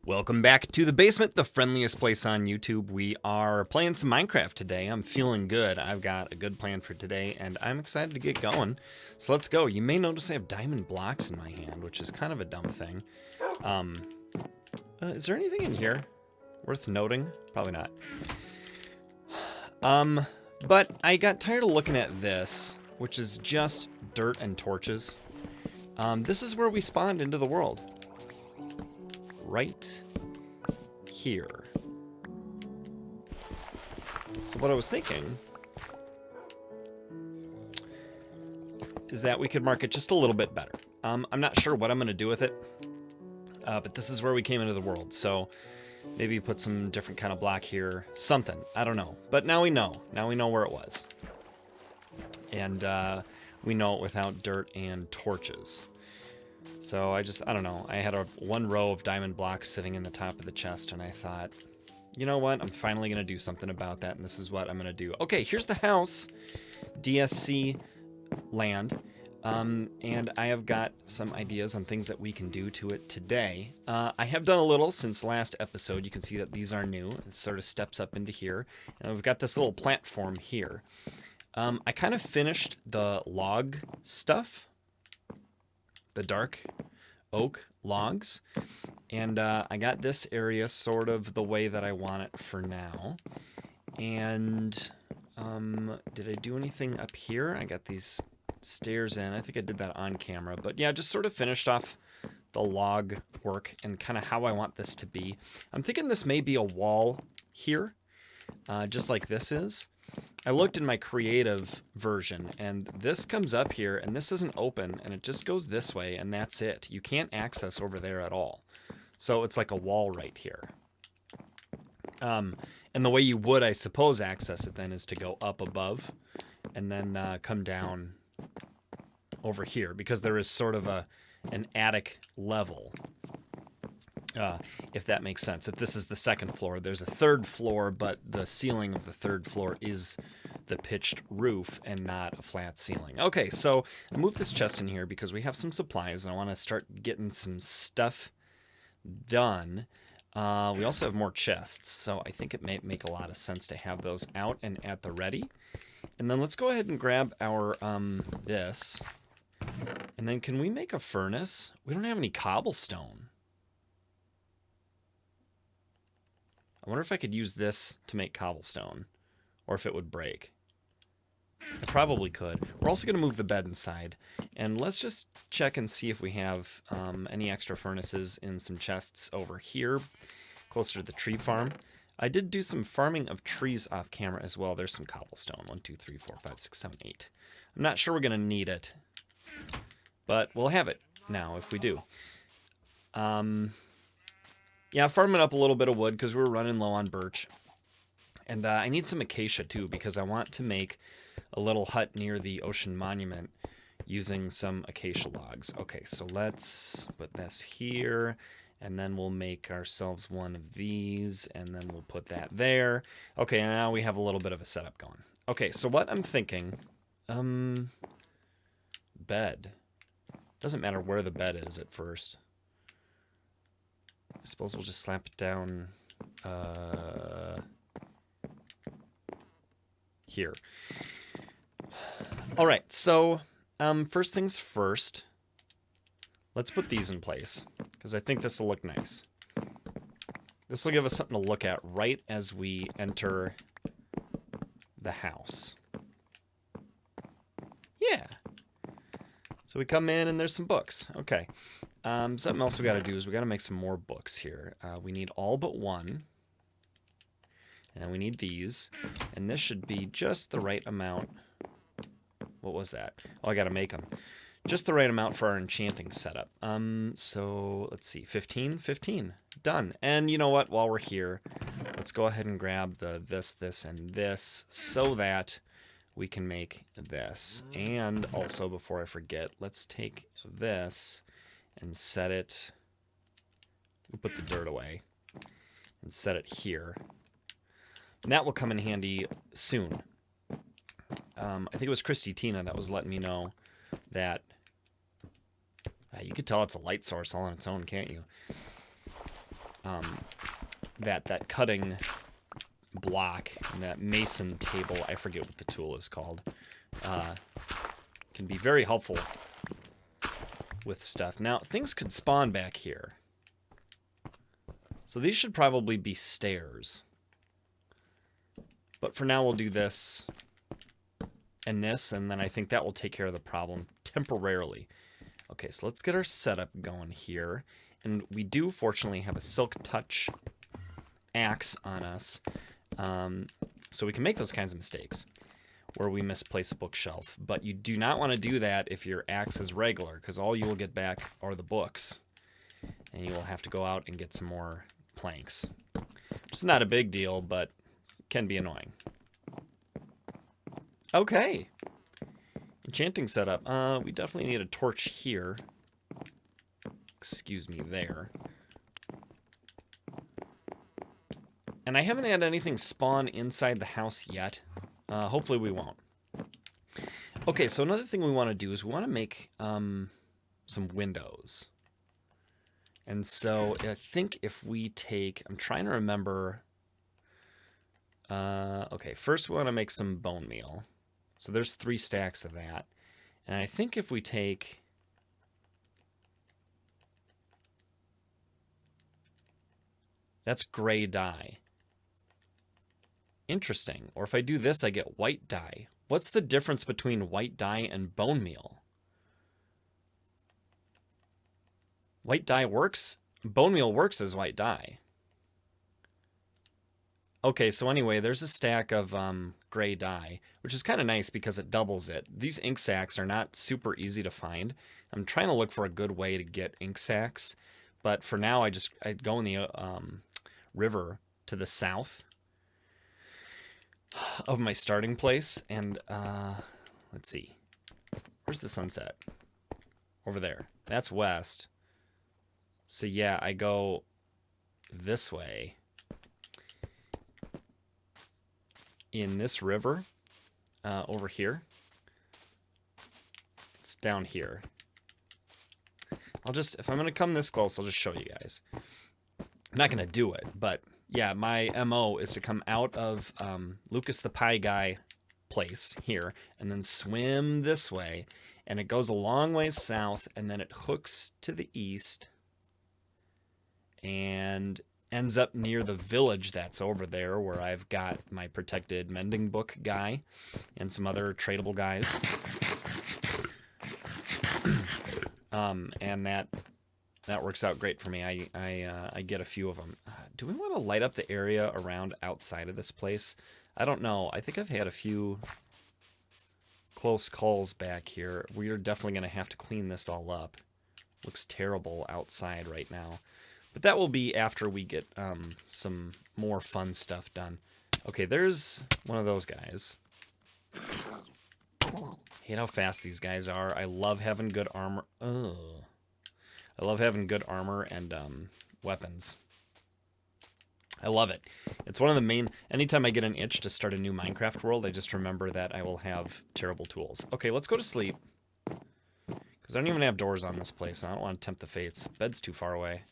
Welcome back to the basement, the friendliest place on YouTube. We are playing some Minecraft today. I'm feeling good. I've got a good plan for today, and I'm excited to get going. So let's go. You may notice I have diamond blocks in my hand, which is kind of a dumb thing. Is there anything in here worth noting? Probably not. But I got tired of looking at this, which is just dirt and torches. This is where we spawned into the world. Right here. So what I was thinking is that we could mark it just a little bit better. I'm not sure what I'm going to do with it, but this is where we came into the world. So maybe put some different kind of block here. Something. I don't know. But now we know. Now we know where it was. And we know it without dirt and torches. So I don't know. I had one row of diamond blocks sitting in the top of the chest, and I thought, you know what? I'm finally going to do something about that, and this is what I'm going to do. Okay, here's the house, DSC land, and I have got some ideas on things that we can do to it today. I have done a little since last episode. You can see that these are new. It sort of steps up into here, and we've got this little platform here. I kind of finished the log stuff. The dark oak logs, and I got this area sort of the way that I want it for now. And did I do anything up here? I got these stairs in. I think I did that on camera, but yeah, just sort of finished off the log work and kind of how I want this to be. I'm thinking this may be a wall here, just like this is. I looked in my creative version, and this comes up here, and this isn't open, and it just goes this way, and that's it. You can't access over there at all. So it's like a wall right here. And the way you would, I suppose, access it then is to go up above and then come down over here, because there is sort of an attic level. If that makes sense. If this is the second floor, there's a third floor, but the ceiling of the third floor is the pitched roof and not a flat ceiling. Okay, so I moved this chest in here because we have some supplies and I want to start getting some stuff done. We also have more chests, so I think it may make a lot of sense to have those out and at the ready. And then let's go ahead and grab our this. And then can we make a furnace? We don't have any cobblestone. I wonder if I could use this to make cobblestone, or if it would break. I probably could. We're also going to move the bed inside, and let's just check and see if we have any extra furnaces in some chests over here, closer to the tree farm. I did do some farming of trees off camera as well. There's some cobblestone. 1, 2, 3, 4, 5, 6, 7, 8. I'm not sure we're going to need it, but we'll have it now if we do. Yeah, farming up a little bit of wood because we're running low on birch. And I need some acacia too because I want to make a little hut near the ocean monument using some acacia logs. Okay, so let's put this here, and then we'll make ourselves one of these, and then we'll put that there. Okay, now we have a little bit of a setup going. Okay, so what I'm thinking, bed. Doesn't matter where the bed is at first. I suppose we'll just slap it down here. All right, so first things first, let's put these in place because I think this will look nice. This will give us something to look at right as we enter the house. Yeah. So we come in and there's some books. Okay. Something else we got to do is we got to make some more books here. We need all but one. And we need these. And this should be just the right amount. What was that? Oh, I got to make them. Just the right amount for our enchanting setup. So let's see. 15? 15. Done. And you know what? While we're here, let's go ahead and grab the this, and this so that we can make this. And also, before I forget, let's take this and set it, we'll put the dirt away and set it here. And that will come in handy soon. I think it was Christy Tina that was letting me know that you could tell it's a light source all on its own, can't you? that cutting block and that mason table, I forget what the tool is called, can be very helpful with stuff. Now, things could spawn back here. So these should probably be stairs. But for now, we'll do this and this, and then I think that will take care of the problem temporarily. Okay, so let's get our setup going here. And we do, fortunately, have a Silk Touch axe on us. So we can make those kinds of mistakes where we misplace a bookshelf. But you do not want to do that if your axe is regular, because all you will get back are the books. And you will have to go out and get some more planks. It's not a big deal, but can be annoying. Okay. Enchanting setup. We definitely need a torch here. Excuse me, there. And I haven't had anything spawn inside the house yet. Hopefully we won't. Okay, so another thing we want to do is we want to make some windows. And so I think if we take... I'm trying to remember... okay, first we want to make some bone meal. So there's 3 stacks of that. And I think if we take... That's gray dye. Interesting. Or if I do this, I get white dye. What's the difference between white dye and bone meal? White dye works. Bone meal works as white dye. Okay, so anyway, there's a stack of gray dye, which is kind of nice because it doubles it. These ink sacks are not super easy to find. I'm trying to look for a good way to get ink sacks, but for now I go in the river to the south of my starting place, and let's see. Where's the sunset? Over there. That's west. So yeah, I go this way. In this river, over here. It's down here. If I'm going to come this close, I'll just show you guys. I'm not going to do it, but yeah, my MO is to come out of Lucas the Pie Guy place here, and then swim this way, and it goes a long way south, and then it hooks to the east, and ends up near the village that's over there where I've got my protected mending book guy and some other tradable guys. And that works out great for me. I get a few of them. Do we want to light up the area around outside of this place? I don't know. I think I've had a few close calls back here. We are definitely going to have to clean this all up. Looks terrible outside right now. But that will be after we get some more fun stuff done. Okay, there's one of those guys. Hate how fast these guys are. I love having good armor. Ugh. I love having good armor and weapons. I love it. It's one of the main... Anytime I get an itch to start a new Minecraft world, I just remember that I will have terrible tools. Okay, let's go to sleep. Because I don't even have doors on this place, and I don't want to tempt the fates. Bed's too far away.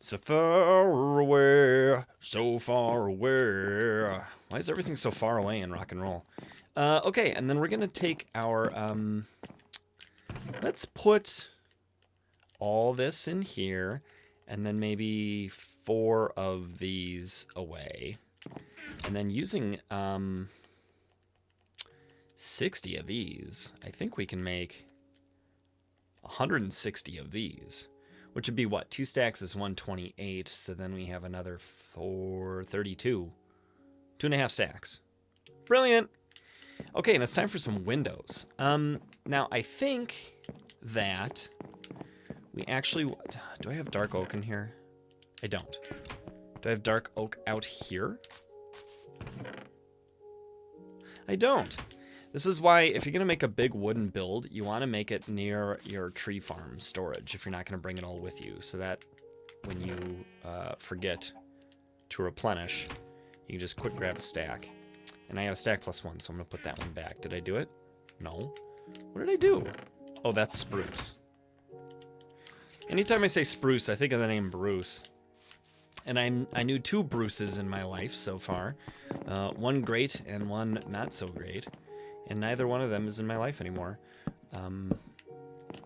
So far away, so far away. Why is everything so far away in rock and roll? Okay, and then we're going to take our... let's put all this in here, and then maybe 4 of these away. And then using 60 of these, I think we can make 160 of these. Which would be what? 2 stacks is 128, so then we have another 432. 2.5 stacks. Brilliant! Okay, and it's time for some windows. Now, I think that we actually... Do I have dark oak in here? I don't. Do I have dark oak out here? I don't. This is why, if you're going to make a big wooden build, you want to make it near your tree farm storage if you're not going to bring it all with you, so that when you forget to replenish, you can just quick grab a stack. And I have a stack plus 1, so I'm going to put that one back. Did I do it? No. What did I do? Oh, that's spruce. Anytime I say spruce, I think of the name Bruce. And I knew 2 Bruces in my life so far. One great and one not so great. And neither one of them is in my life anymore.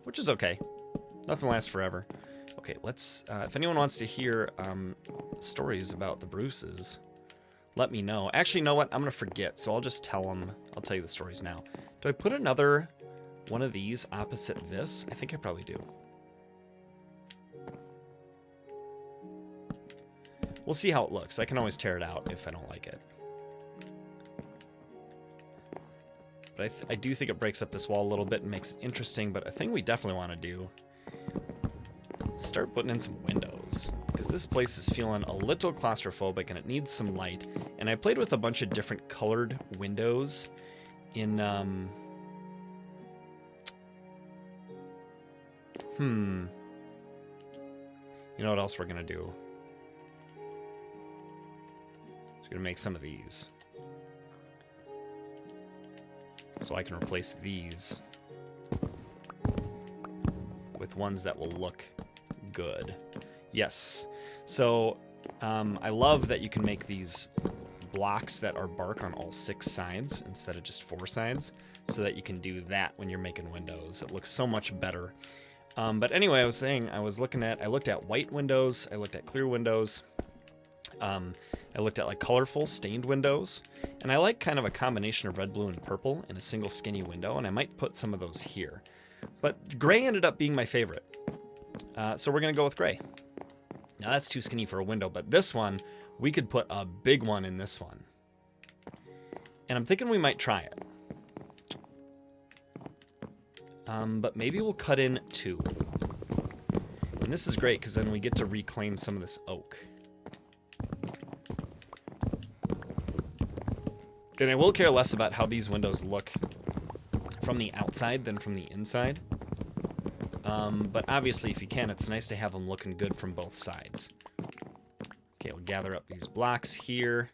Which is okay. Nothing lasts forever. Okay, let's... if anyone wants to hear stories about the Bruces, let me know. Actually, you know what? I'm going to forget, so I'll just tell them. I'll tell you the stories now. Do I put another one of these opposite this? I think I probably do. We'll see how it looks. I can always tear it out if I don't like it. But I do think it breaks up this wall a little bit and makes it interesting, but a thing we definitely want to do is start putting in some windows. Because this place is feeling a little claustrophobic and it needs some light. And I played with a bunch of different colored windows in... You know what else we're going to do? Just going to make some of these. So I can replace these with ones that will look good. Yes. So I love that you can make these blocks that are bark on all 6 sides instead of just 4 sides, so that you can do that when you're making windows. It looks so much better. But anyway, I was saying I looked at white windows, I looked at clear windows, I looked at like colorful stained windows, and I like kind of a combination of red, blue, and purple in a single skinny window, and I might put some of those here. But gray ended up being my favorite. So we're gonna go with gray. Now that's too skinny for a window, but this one, we could put a big one in this one. And I'm thinking we might try it. But maybe we'll cut in 2. And this is great because then we get to reclaim some of this oak. And I will care less about how these windows look from the outside than from the inside. But obviously, if you can, it's nice to have them looking good from both sides. Okay, we'll gather up these blocks here.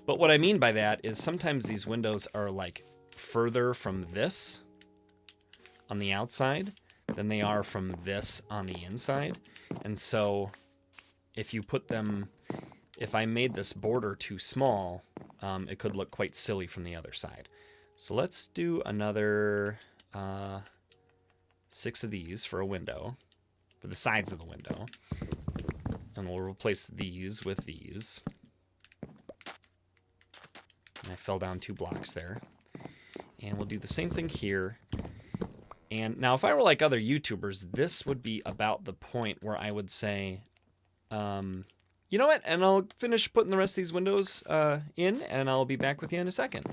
But what I mean by that is sometimes these windows are like further from this on the outside than they are from this on the inside. And so if you put them, if I made this border too small, it could look quite silly from the other side. So let's do another 6 of these for a window, for the sides of the window. And we'll replace these with these. And I fell down 2 blocks there. And we'll do the same thing here. And now if I were like other YouTubers, this would be about the point where I would say, you know what? And I'll finish putting the rest of these windows in, and I'll be back with you in a second.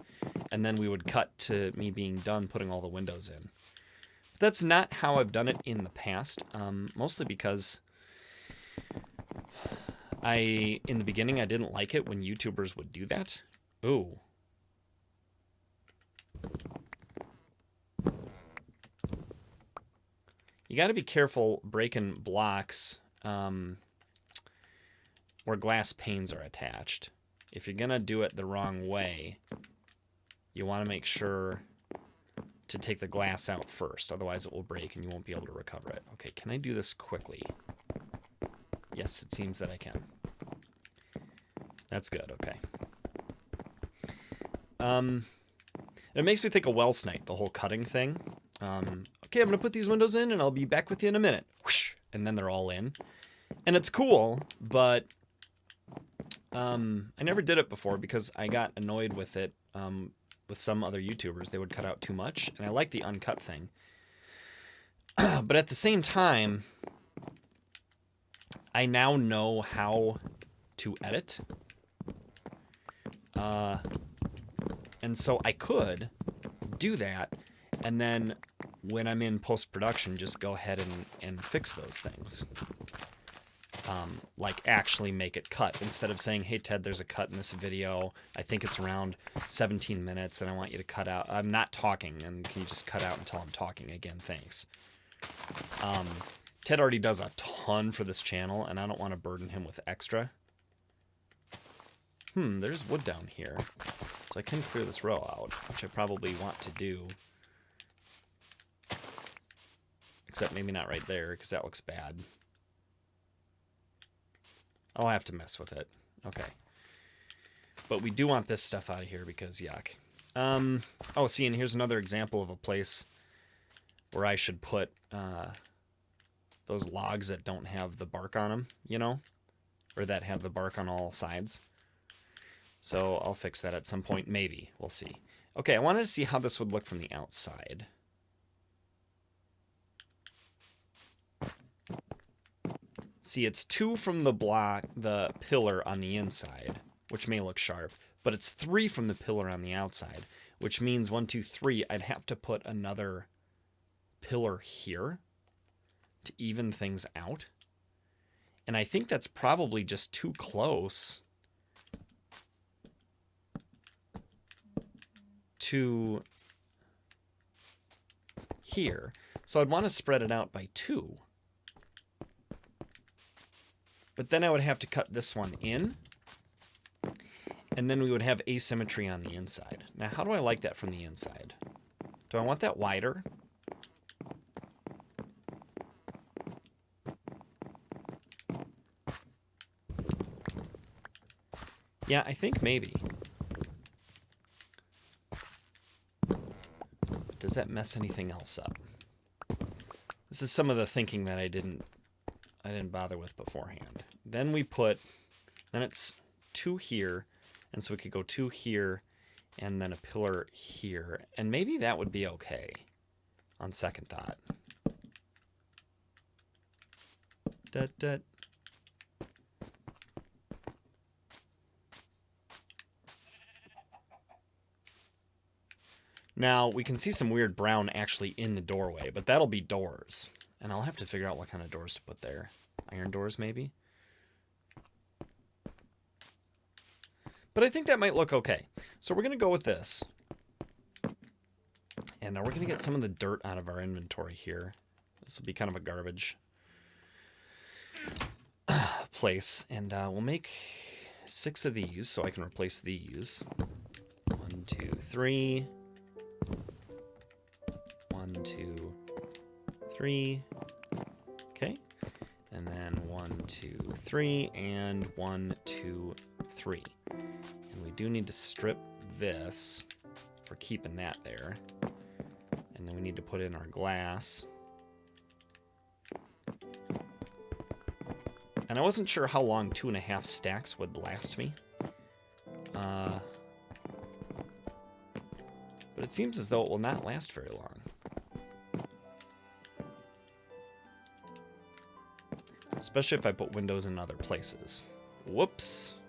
And then we would cut to me being done putting all the windows in. But that's not how I've done it in the past, mostly because in the beginning, I didn't like it when YouTubers would do that. Ooh. You got to be careful breaking blocks where glass panes are attached. If you're going to do it the wrong way, you want to make sure to take the glass out first. Otherwise, it will break and you won't be able to recover it. Okay, can I do this quickly? Yes, it seems that I can. That's good, okay. It makes me think of Wells Night, the whole cutting thing. Okay, I'm going to put these windows in and I'll be back with you in a minute. Whoosh, and then they're all in. And it's cool, but I never did it before because I got annoyed with it with some other YouTubers. They would cut out too much, and I like the uncut thing. But at the same time, I now know how to edit. And so I could do that, and then when I'm in post-production, just go ahead and fix those things. Like actually make it cut instead of saying, hey, Ted, there's a cut in this video. I think it's around 17 minutes and I want you to cut out. I'm not talking, and can you just cut out until I'm talking again? Thanks. Ted already does a ton for this channel, and I don't want to burden him with extra. There's wood down here. So I can clear this row out, which I probably want to do. Except maybe not right there, because that looks bad. I'll have to mess with it. Okay. But we do want this stuff out of here because yuck. Oh, see, and here's another example of a place where I should put those logs that don't have the bark on them, you know? Or that have the bark on all sides. So I'll fix that at some point, maybe. We'll see. Okay, I wanted to see how this would look from the outside. See, it's 2 from the pillar on the inside, which may look sharp, but it's 3 from the pillar on the outside, which means 1, 2, 3, I'd have to put another pillar here to even things out. And I think that's probably just too close to here. So I'd want to spread it out by 2. But then I would have to cut this one in. And then we would have asymmetry on the inside. Now, how do I like that from the inside? Do I want that wider? Yeah, I think maybe. Does that mess anything else up? This is some of the thinking that I didn't bother with beforehand. Then it's 2 here, and so we could go 2 here, and then a pillar here, and maybe that would be okay on second thought. Now, we can see some weird brown actually in the doorway, but that'll be doors. And I'll have to figure out what kind of doors to put there. Iron doors, maybe? But I think that might look okay. So we're going to go with this. And now we're going to get some of the dirt out of our inventory here. This will be kind of a garbage place. And we'll make 6 of these so I can replace these. 1, 2, 3. 1, 2, 3. Okay. And then 1, 2, 3, and 1, 2, 3. And we do need to strip this for keeping that there. And then we need to put in our glass. And I wasn't sure how long 2.5 stacks would last me. But it seems as though it will not last very long. Especially if I put windows in other places. Whoops.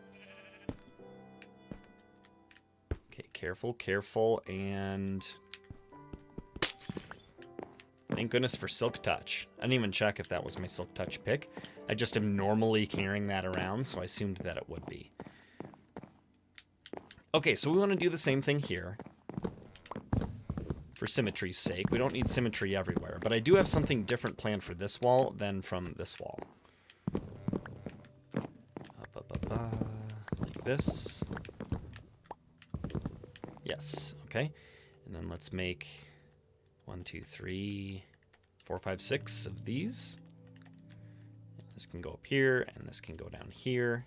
Okay, careful, careful, and... Thank goodness for Silk Touch. I didn't even check if that was my Silk Touch pick. I just am normally carrying that around, so I assumed that it would be. Okay, so we want to do the same thing here. For symmetry's sake. We don't need symmetry everywhere, but I do have something different planned for this wall than from this wall. Like this. Yes, okay. And then let's make 1, 2, 3, 4, 5, 6 of these. This can go up here, and this can go down here.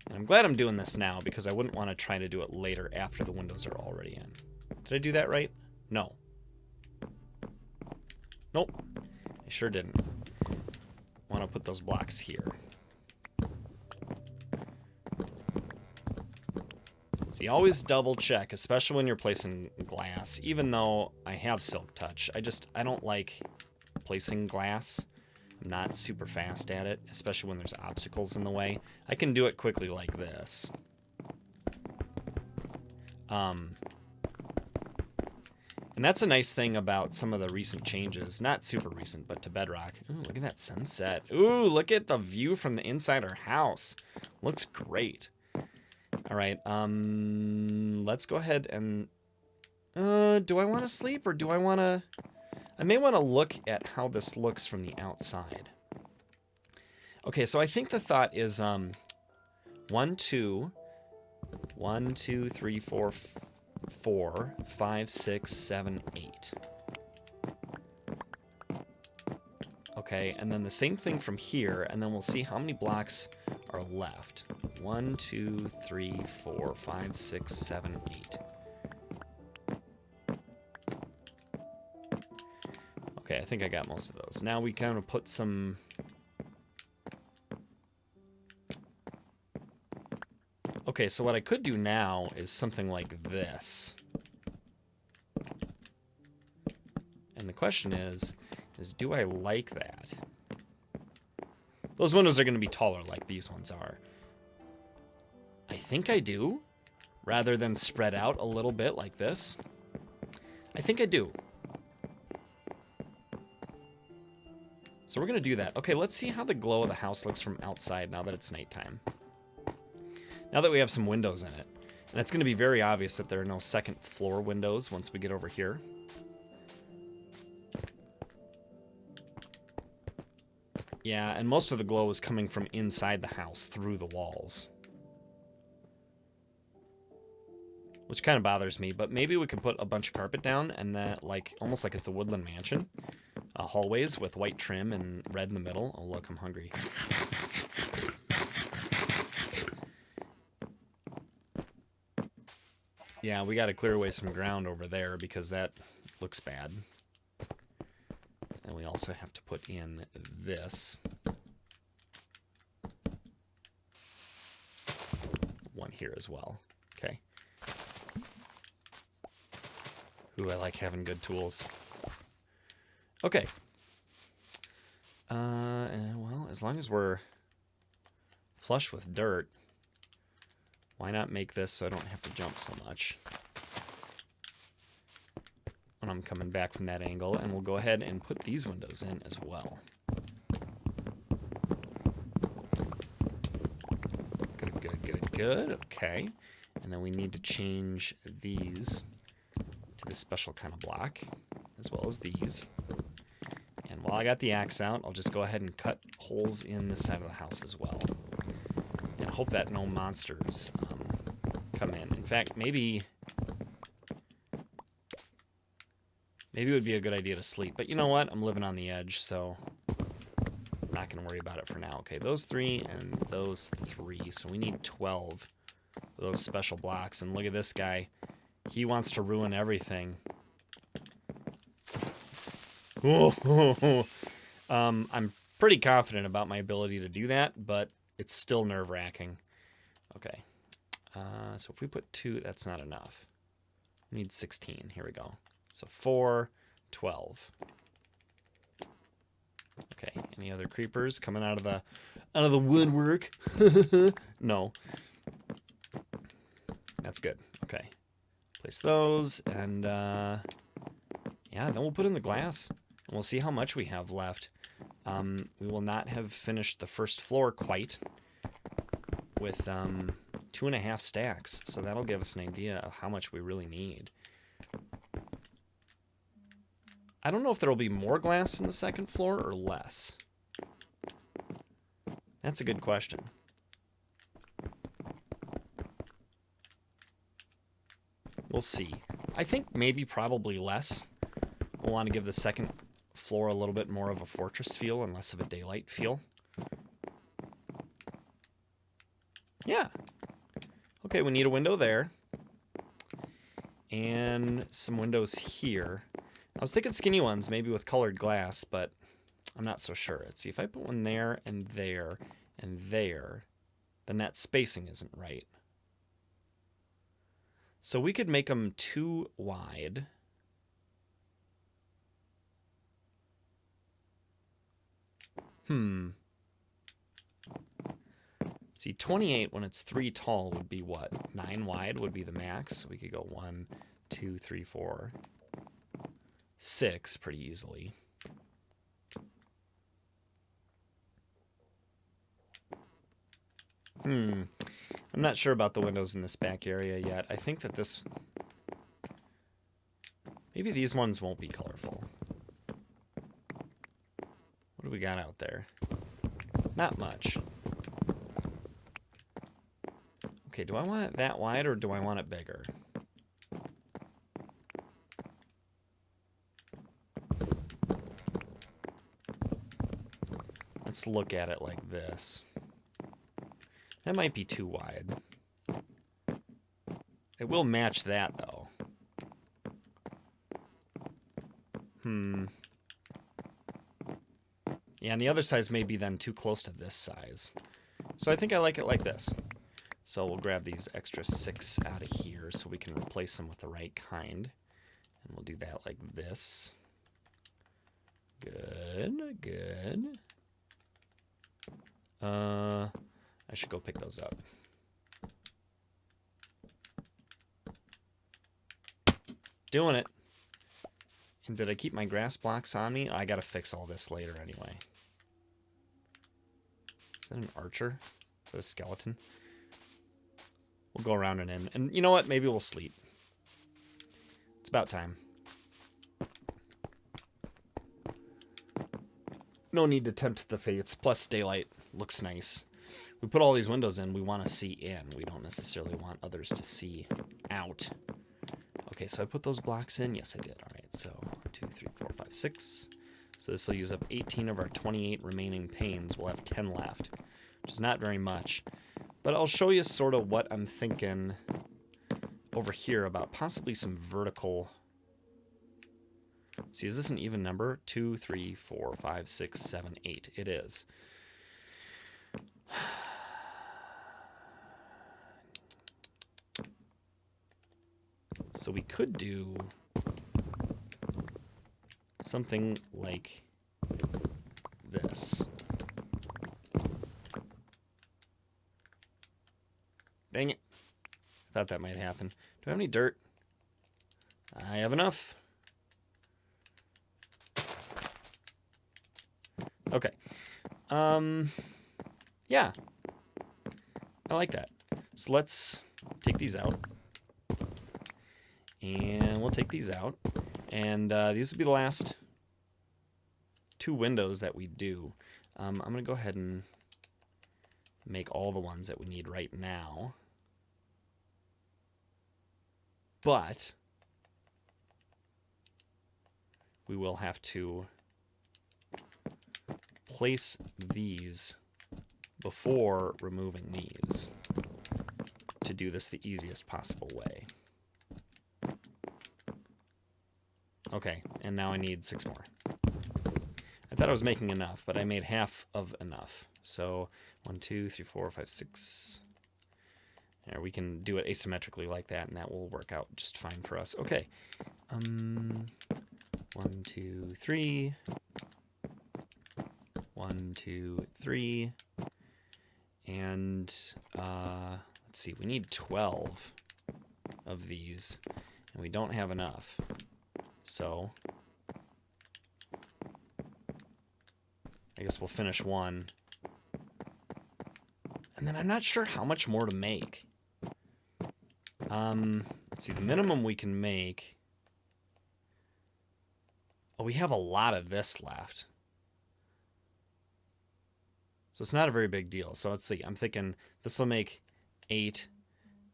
And I'm glad I'm doing this now, because I wouldn't want to try to do it later after the windows are already in. Did I do that right? No. Nope. I sure didn't. I want to put those blocks here. So you always double check, especially when you're placing glass. Even though I have Silk Touch, I don't like placing glass. I'm not super fast at it, especially when there's obstacles in the way. I can do it quickly like this. And that's a nice thing about some of the recent changes. Not super recent, but to Bedrock. Ooh, look at that sunset. Ooh, look at the view from the inside our house. Looks great. All right, let's go ahead and... do I want to sleep, or do I want to... I may want to look at how this looks from the outside. Okay, so I think the thought is 1, 2, 1, 2, 3, 4, 4, 5, 6, 7, 8. Okay, and then the same thing from here, and then we'll see how many blocks are left. 1, 2, 3, 4, 5, 6, 7, 8. Okay, I think I got most of those. Now we kind of put some... Okay, so what I could do now is something like this. And the question is do I like that? Those windows are going to be taller like these ones are. I think I do, rather than spread out a little bit like this. I think I do. So we're going to do that. Okay, let's see how the glow of the house looks from outside now that it's nighttime. Now that we have some windows in it. And it's going to be very obvious that there are no second floor windows once we get over here. Yeah, and most of the glow is coming from inside the house through the walls. Which kind of bothers me, but maybe we could put a bunch of carpet down and that, like, almost like it's a woodland mansion. Hallways with white trim and red in the middle. Oh, look, I'm hungry. Yeah, we got to clear away some ground over there because that looks bad. And we also have to put in this. One here as well. Okay. Ooh, I like having good tools. Okay. Well, as long as we're flush with dirt, why not make this so I don't have to jump so much when I'm coming back from that angle? And we'll go ahead and put these windows in as well. Good, good, good, good. Okay. And then we need to change these to this special kind of block, as well as these. And while I got the axe out, I'll just go ahead and cut holes in this side of the house as well. And hope that no monsters come in. In fact, maybe it would be a good idea to sleep. But you know what? I'm living on the edge, so I'm not going to worry about it for now. Okay, those 3 and those 3. So we need 12 of those special blocks. And look at this guy. He wants to ruin everything. I'm pretty confident about my ability to do that, but it's still nerve-wracking. Okay. So if we put 2, that's not enough. We need 16. Here we go. So 4, 12. Okay. Any other creepers coming out of the woodwork? No. That's good. Okay. Place those, and yeah, then we'll put in the glass, and we'll see how much we have left. We will not have finished the first floor quite with 2.5 stacks, so that'll give us an idea of how much we really need. I don't know if there will be more glass in the second floor or less. That's a good question. We'll see. I think maybe probably less. We'll want to give the second floor a little bit more of a fortress feel and less of a daylight feel. Yeah. Okay, we need a window there. And some windows here. I was thinking skinny ones, maybe with colored glass, but I'm not so sure. Let's see, if I put one there and there and there, then that spacing isn't right. So we could make them 2 wide. See, 28 when it's 3 tall would be what? 9 wide would be the max. So we could go 1, 2, 3, 4, 6 pretty easily. I'm not sure about the windows in this back area yet. I think that this... Maybe these ones won't be colorful. What do we got out there? Not much. Okay, do I want it that wide or do I want it bigger? let's look at it like this. That might be too wide. It will match that, though. Yeah, and the other size may be then too close to this size. So I think I like it like this. So we'll grab these extra 6 out of here so we can replace them with the right kind. And we'll do that like this. Good, good. I should go pick those up. Doing it. And did I keep my grass blocks on me? I gotta fix all this later anyway. Is that an archer? Is that a skeleton? We'll go around and in. And you know what? Maybe we'll sleep. It's about time. No need to tempt the fates. Plus daylight looks nice. We put all these windows in. We want to see in. We don't necessarily want others to see out. Okay, so I put those blocks in. Yes, I did. All right, so 1, 2, 3, 4, 5, 6. So this will use up 18 of our 28 remaining panes. We'll have 10 left, which is not very much. But I'll show you sort of what I'm thinking over here about possibly some vertical. Let's see, is this an even number? 2, 3, 4, 5, 6, 7, 8. It is. So we could do something like this. Dang it. I thought that might happen. Do I have any dirt? I have enough. Okay. Yeah. I like that. So let's take these out. And we'll take these out. And these will be the last 2 windows that we do. I'm going to go ahead and make all the ones that we need right now. But we will have to place these before removing these to do this the easiest possible way. Okay, and now I need 6 more. I thought I was making enough, but I made half of enough. So 1, 2, 3, 4, 5, 6. There, we can do it asymmetrically like that, and that will work out just fine for us. Okay. 1, 2, 3. 1, 2, 3. And let's see, we need 12 of these, and we don't have enough. So I guess we'll finish one. And then I'm not sure how much more to make. Let's see, the minimum we can make. Oh, we have a lot of this left. So it's not a very big deal. So let's see, I'm thinking this will make 8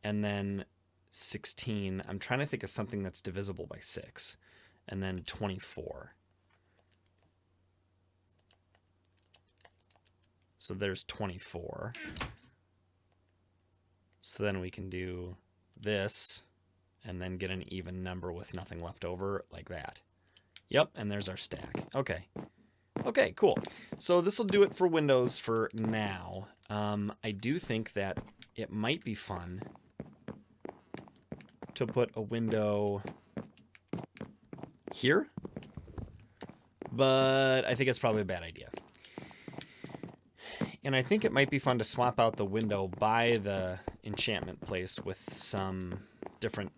and then 16. I'm trying to think of something that's divisible by 6. And then 24. So there's 24. So then we can do this and then get an even number with nothing left over like that. Yep, and there's our stack. Okay. Okay, cool. So this will do it for Windows for now. I do think that it might be fun to put a window here, but I think it's probably a bad idea. And I think it might be fun to swap out the window by the enchantment place with some different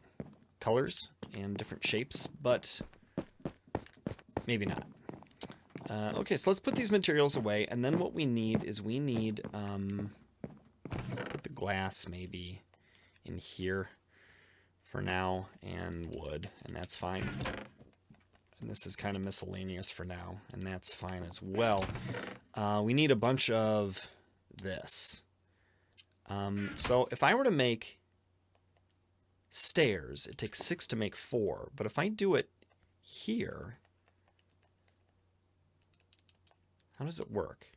colors and different shapes, but maybe not. Okay, so let's put these materials away, and then what we need is we need put the glass maybe in here for now, and wood, and that's fine. And this is kind of miscellaneous for now, and that's fine as well. We need a bunch of this. So if I were to make stairs, it takes 6 to make 4. But if I do it here, how does it work?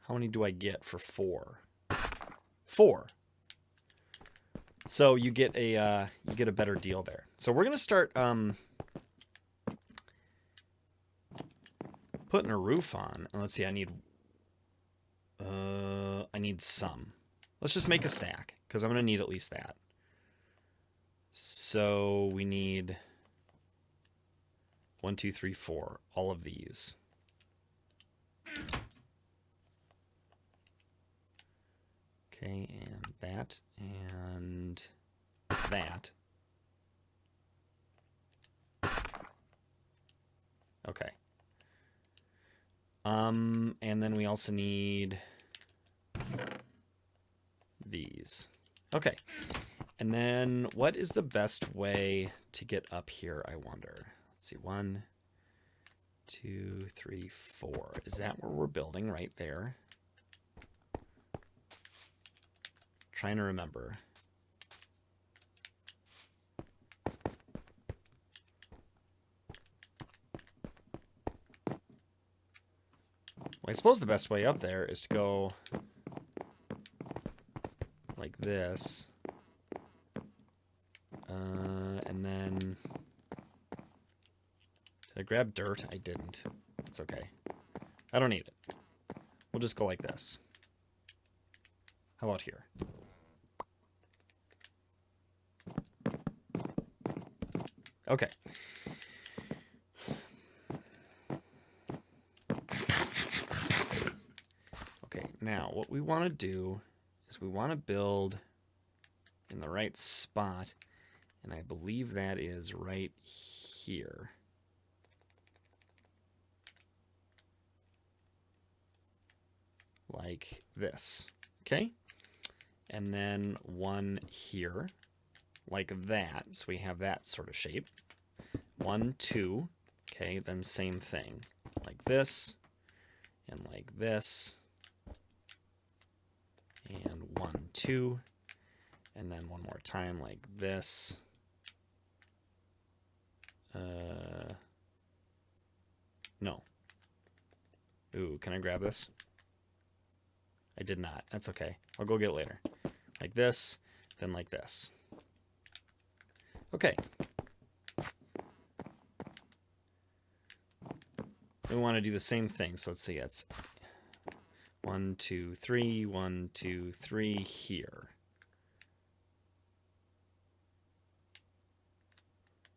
How many do I get for 4? 4. So you get a better deal there. So we're gonna start putting a roof on. And let's see, I need some. Let's just make a stack because I'm gonna need at least that. So we need 1, 2, 3, 4. All of these. Okay, and that, and that. Okay. And then we also need these. Okay. And then what is the best way to get up here, I wonder? Let's see, 1, 2, 3, 4. Is that where we're building right there? Trying to remember. Well, I suppose the best way up there is to go like this. And then... Did I grab dirt? I didn't. It's okay. I don't need it. We'll just go like this. How about here? Okay. Okay, now what we want to do is we want to build in the right spot, and I believe that is right here. Like this, okay? And then one here, like that, so we have that sort of shape. 1, 2, okay, then same thing, like this, and like this, and 1, 2, and then one more time like this. No. Ooh, can I grab this? I did not. That's okay. I'll go get it later. Like this, then like this. Okay. We want to do the same thing. So let's see. It's 1, 2, 3, 1, 2, 3 here.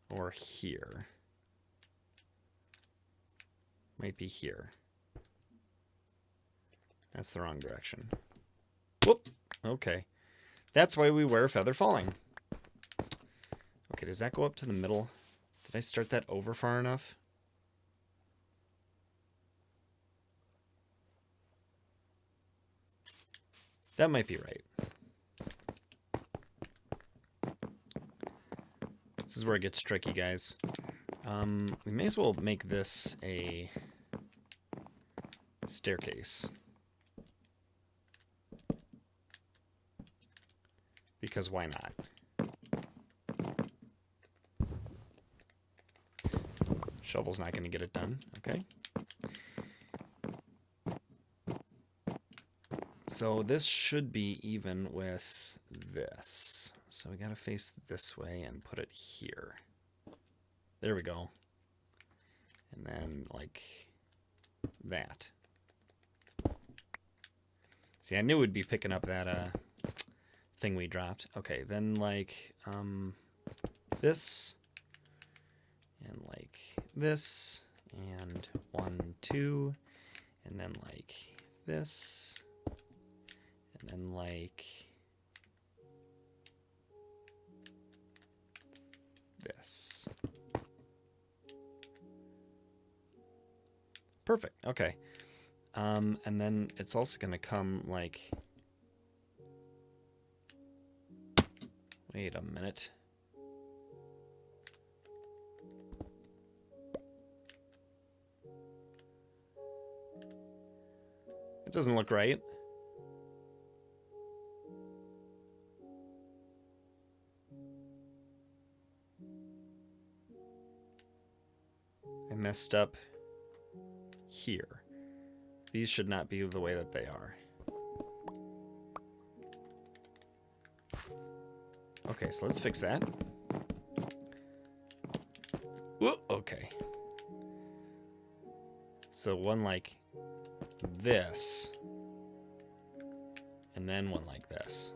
Or here. Might be here. That's the wrong direction. Whoop. Okay. That's why we wear feather falling. Okay, does that go up to the middle? Did I start that over far enough? That might be right. This is where it gets tricky, guys. We may as well make this a staircase. Because why not? Shovel's not going to get it done, okay? So this should be even with this. So we got to face this way and put it here. There we go. And then like that. See, I knew we'd be picking up that thing we dropped. Okay, then like this and like this and 1, 2 and then like this and then like this. Perfect. Okay. And then it's also going to come like... Wait a minute. It doesn't look right. I messed up here. These should not be the way that they are. Okay, so let's fix that. Whoa, okay. So one like this, and then one like this.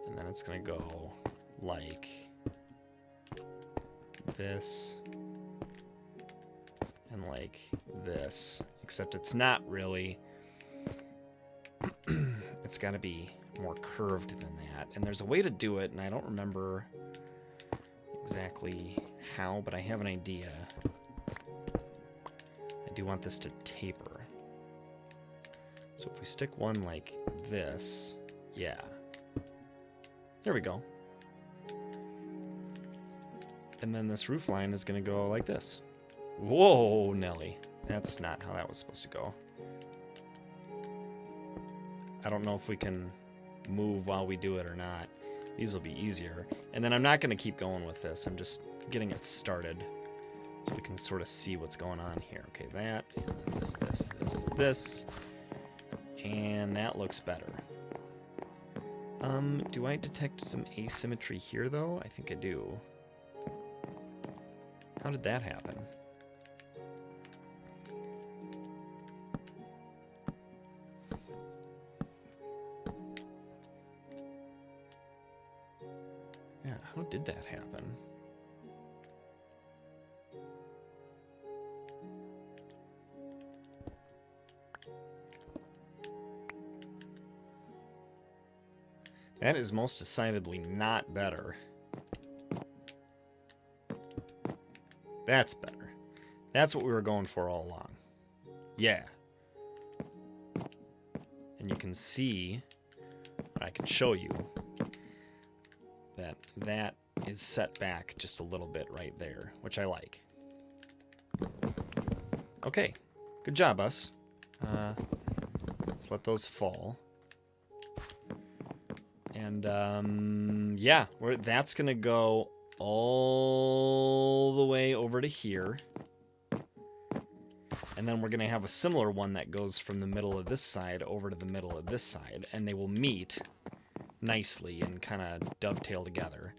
And then it's gonna go like this and like this, except it's not really. It's got to be more curved than that. And there's a way to do it, and I don't remember exactly how, but I have an idea. I do want this to taper. So if we stick one like this, yeah. There we go. And then this roof line is going to go like this. Whoa, Nelly. That's not how that was supposed to go. I don't know if we can move while we do it or not. These will be easier. And then I'm not going to keep going with this. I'm just getting it started so we can sort of see what's going on here. Okay, that, and this. And that looks better. Do I detect some asymmetry here, though? I think I do. How did that happen? Yeah, how did that happen? That is most decidedly not better. That's better. That's what we were going for all along. Yeah. And you can see, I can show you, that that is set back just a little bit right there, which I like. Okay, good job, us. Let's let those fall. And yeah, that's gonna go all the way over to here. And then we're gonna have a similar one that goes from the middle of this side over to the middle of this side, and they will meet nicely and kind of dovetail together.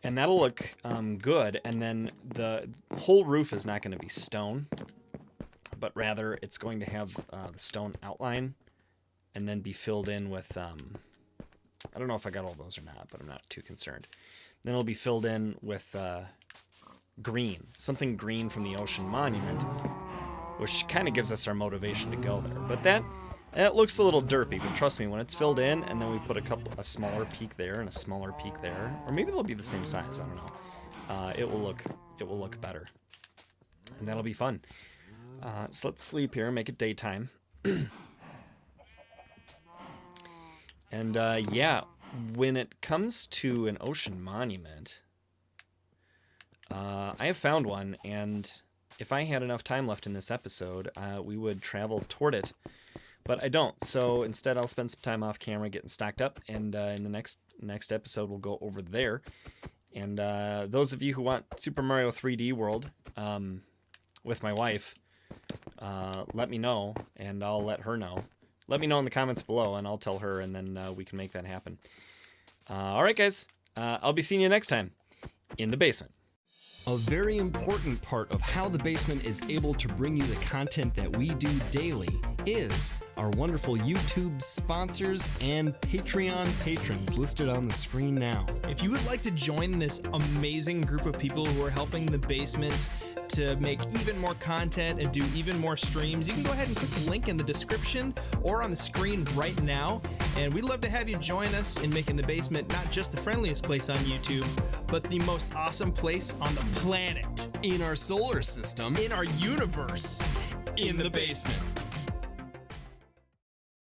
And that'll look good. And then the whole roof is not going to be stone, but rather it's going to have the stone outline and then be filled in with, I don't know if I got all those or not, but I'm not too concerned. Then it'll be filled in with green, something green from the Ocean Monument, which kind of gives us our motivation to go there. But that looks a little derpy, but trust me, when it's filled in and then we put a smaller peak there and a smaller peak there, or maybe they'll be the same size, I don't know. It will look better, and that'll be fun. So let's sleep here and make it daytime. And yeah, when it comes to an ocean monument, I have found one, and if I had enough time left in this episode, we would travel toward it. But I don't, so instead I'll spend some time off camera getting stocked up, and in the next episode we'll go over there. And those of you who want Super Mario 3D World with my wife, let me know, and I'll let her know. Let me know in the comments below, and I'll tell her, and then we can make that happen. All right, guys, I'll be seeing you next time in the basement. A very important part of how the basement is able to bring you the content that we do daily is our wonderful YouTube sponsors and Patreon patrons listed on the screen now. If you would like to join this amazing group of people who are helping the basement to make even more content and do even more streams, you can go ahead and click the link in the description or on the screen right now. And we'd love to have you join us in making the basement not just the friendliest place on YouTube, but the most awesome place on the planet. In our solar system. In our universe. In the basement.